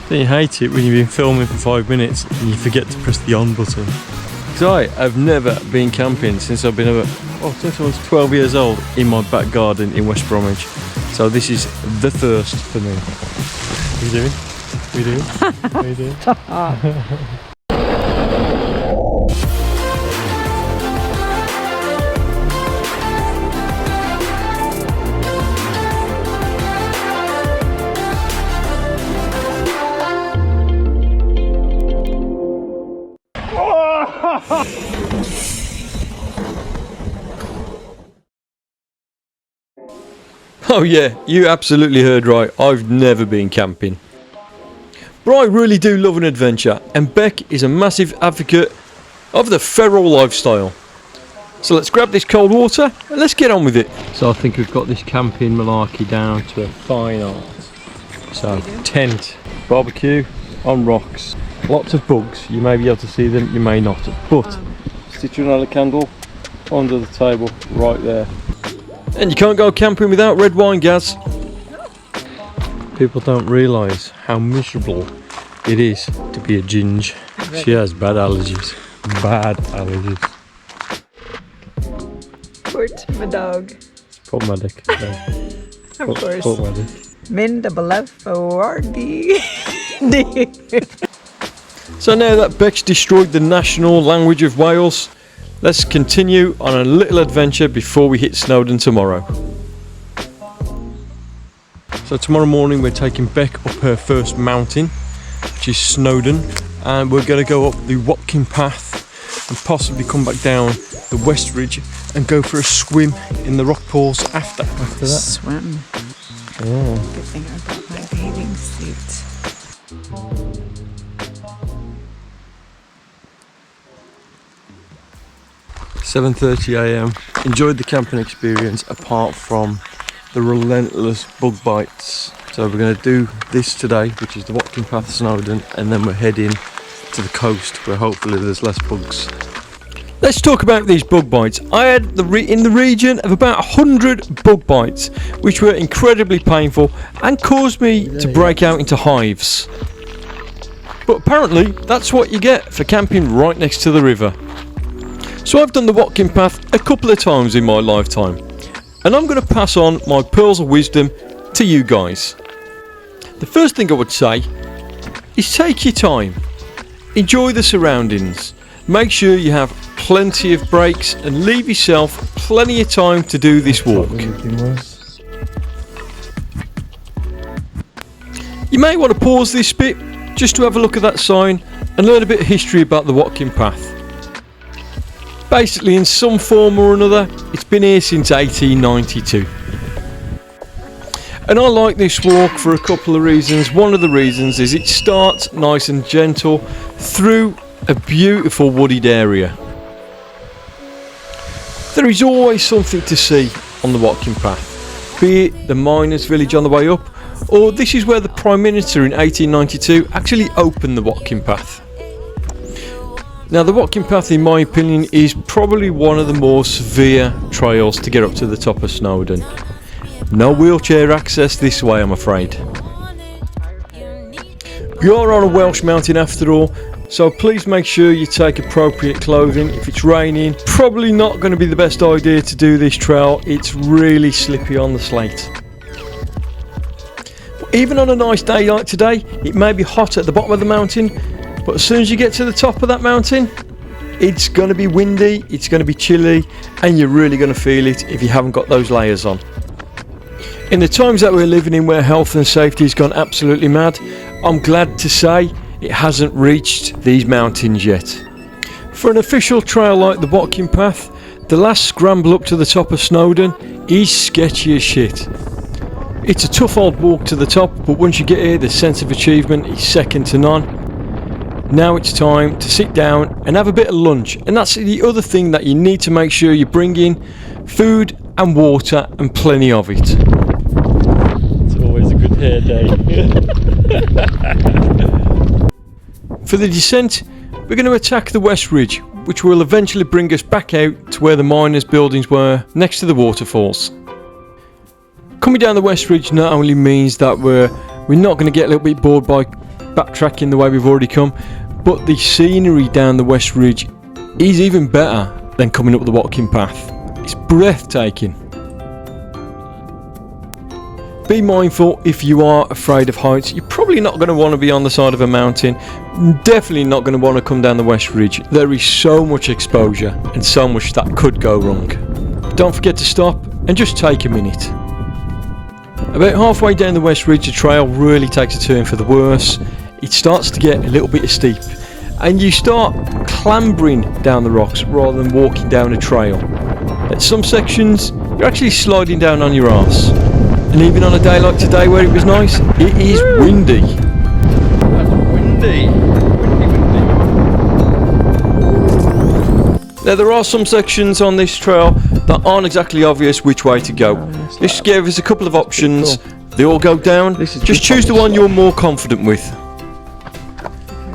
Don't you hate it when you've been filming for 5 minutes and you forget to press the on button? Because I have never been camping since I've been since I was 12 years old in my back garden in West Bromwich. So this is the first for me. What are you doing? What are you doing? What are you doing? Oh yeah, you absolutely heard right. I've never been camping. But I really do love an adventure, and Beck is a massive advocate of the feral lifestyle. So let's grab this cold water and let's get on with it. So I think we've got this camping malarkey down to a fine art. So tent, barbecue on rocks, lots of bugs. You may be able to see them, you may not. But citronella candle under the table right there. And you can't go camping without red wine, Gaz. People don't realise how miserable it is to be a ginge. She has bad allergies. Bad allergies. Port my dog. Port my dick. Of course. Port my dick. Min double F O R D. So now that Beck's destroyed the national language of Wales, let's continue on a little adventure before we hit Snowdon tomorrow. So tomorrow morning we're taking Beck up her first mountain, which is Snowdon, and we're going to go up the Watkin path and possibly come back down the West Ridge and go for a swim in the rock pools after that. Swim. Oh. Good thing I brought my bathing suit. AM. Enjoyed the camping experience apart from the relentless bug bites. So we're going to do this today, which is the Watkin Path Snowdon, and then we're heading to the coast where hopefully there's less bugs. Let's talk about these bug bites. I had in the region of about 100 bug bites, which were incredibly painful and caused me to break out into hives. But apparently that's what you get for camping right next to the river. So I've done the Watkin path a couple of times in my lifetime, and I'm going to pass on my pearls of wisdom to you guys. The first thing I would say is take your time, enjoy the surroundings, make sure you have plenty of breaks and leave yourself plenty of time to do this walk. You may want to pause this bit just to have a look at that sign and learn a bit of history about the Watkin path. Basically, in some form or another, it's been here since 1892. And I like this walk for a couple of reasons. One of the reasons is it starts nice and gentle through a beautiful wooded area. There is always something to see on the Watkin path, be it the miners' village on the way up, or this is where the Prime Minister in 1892 actually opened the Watkin path. Now the Watkin path, in my opinion, is probably one of the more severe trails to get up to the top of Snowdon. No wheelchair access this way, I'm afraid. You are on a Welsh mountain after all, so please make sure you take appropriate clothing. If it's raining, probably not going to be the best idea to do this trail. It's really slippy on the slate. But even on a nice day like today, it may be hot at the bottom of the mountain, but as soon as you get to the top of that mountain, it's going to be windy, it's going to be chilly, and you're really going to feel it if you haven't got those layers on. In the times that we're living in, where health and safety has gone absolutely mad, I'm glad to say it hasn't reached these mountains yet. For an official trail like the Watkin path, the last scramble up to the top of Snowdon is sketchy as shit. It's a tough old walk to the top, but once you get here, the sense of achievement is second to none. Now it's time to sit down and have a bit of lunch, and that's the other thing that you need to make sure you bring in: food and water, and plenty of it. It's always a good hair day. For the descent, we're going to attack the West Ridge, which will eventually bring us back out to where the miners' buildings were, next to the waterfalls. Coming down the West Ridge not only means that we're not going to get a little bit bored by backtracking the way we've already come, but the scenery down the West Ridge is even better than coming up the Watkin path. It's breathtaking. Be mindful, if you are afraid of heights, you're probably not going to want to be on the side of a mountain. Definitely not going to want to come down the West Ridge. There is so much exposure and so much that could go wrong. Don't forget to stop and just take a minute. About halfway down the West Ridge, the trail really takes a turn for the worse. It starts to get a little bit steep and you start clambering down the rocks rather than walking down a trail. At some sections, you're actually sliding down on your arse. And even on a day like today where it was nice, it is windy. That's windy. Now there are some sections on this trail that aren't exactly obvious which way to go. This gave us a couple of options. They all go down. Just choose the one you're more confident with.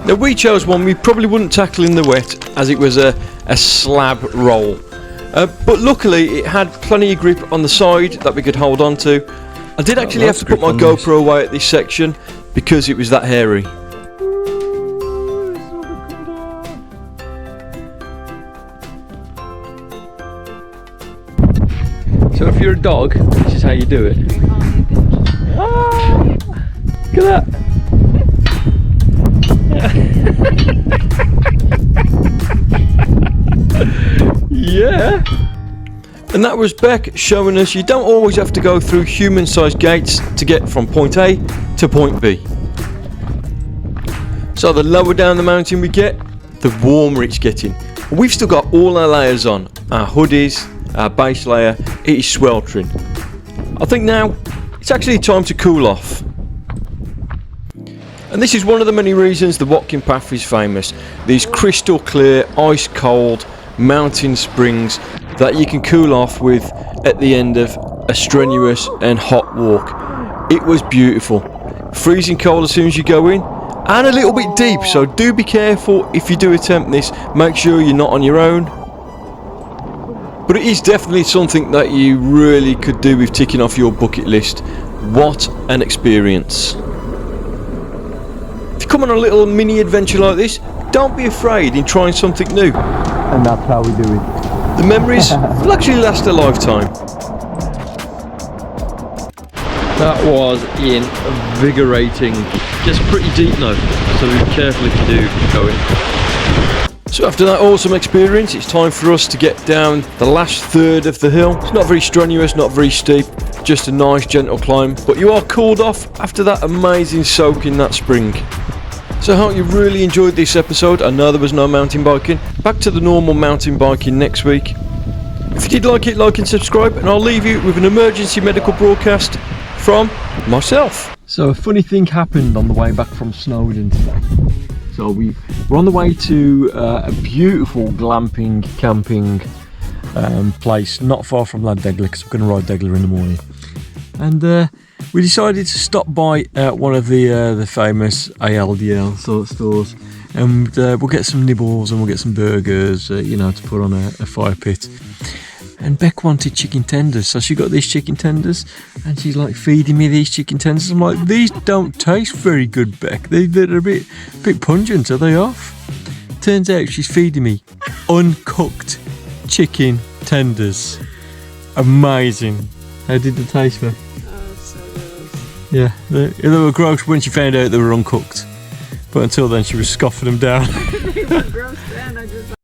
Now we chose one we probably wouldn't tackle in the wet, as it was a slab roll. But luckily it had plenty of grip on the side that we could hold on to. I did actually have to put my GoPro away at this section because it was that hairy. So if you're a dog, this is how you do it. Ah, look at that. Yeah. And that was Beck showing us you don't always have to go through human-sized gates to get from point A to point B. So the lower down the mountain we get, the warmer it's getting. We've still got all our layers on, our hoodies, our base layer, it is sweltering. I think now it's actually time to cool off. And this is one of the many reasons the Watkin path is famous. These crystal clear, ice cold mountain springs that you can cool off with at the end of a strenuous and hot walk. It was beautiful. Freezing cold as soon as you go in and a little bit deep, so do be careful if you do attempt this. Make sure you're not on your own. But it is definitely something that you really could do with ticking off your bucket list. What an experience. If you come on a little mini adventure like this, don't be afraid in trying something new. And that's how we do it. The memories will actually last a lifetime. That was invigorating. Gets pretty deep now, so be careful if you do go in. So after that awesome experience, it's time for us to get down the last third of the hill. It's not very strenuous, not very steep, just a nice gentle climb, but you are cooled off after that amazing soak in that spring. So I hope you really enjoyed this episode. I know there was no mountain biking. Back to the normal mountain biking next week. If you did like it, like and subscribe, and I'll leave you with an emergency medical broadcast from myself. So a funny thing happened on the way back from Snowdon today. So we're on the way to a beautiful glamping, camping place not far from Degler, because I'm going to ride Degler in the morning. And we decided to stop by one of the famous ALDL sort of stores, and we'll get some nibbles and we'll get some burgers, you know, to put on a fire pit. And Beck wanted chicken tenders, so she got these chicken tenders and she's like feeding me these chicken tenders. I'm like, these don't taste very good, Beck. They're a bit pungent. Are they off? Turns out she's feeding me uncooked chicken tenders. Amazing. How did they taste, Beck? Yeah, they were gross when she found out they were uncooked. But until then, she was scoffing them down. They were gross then, I just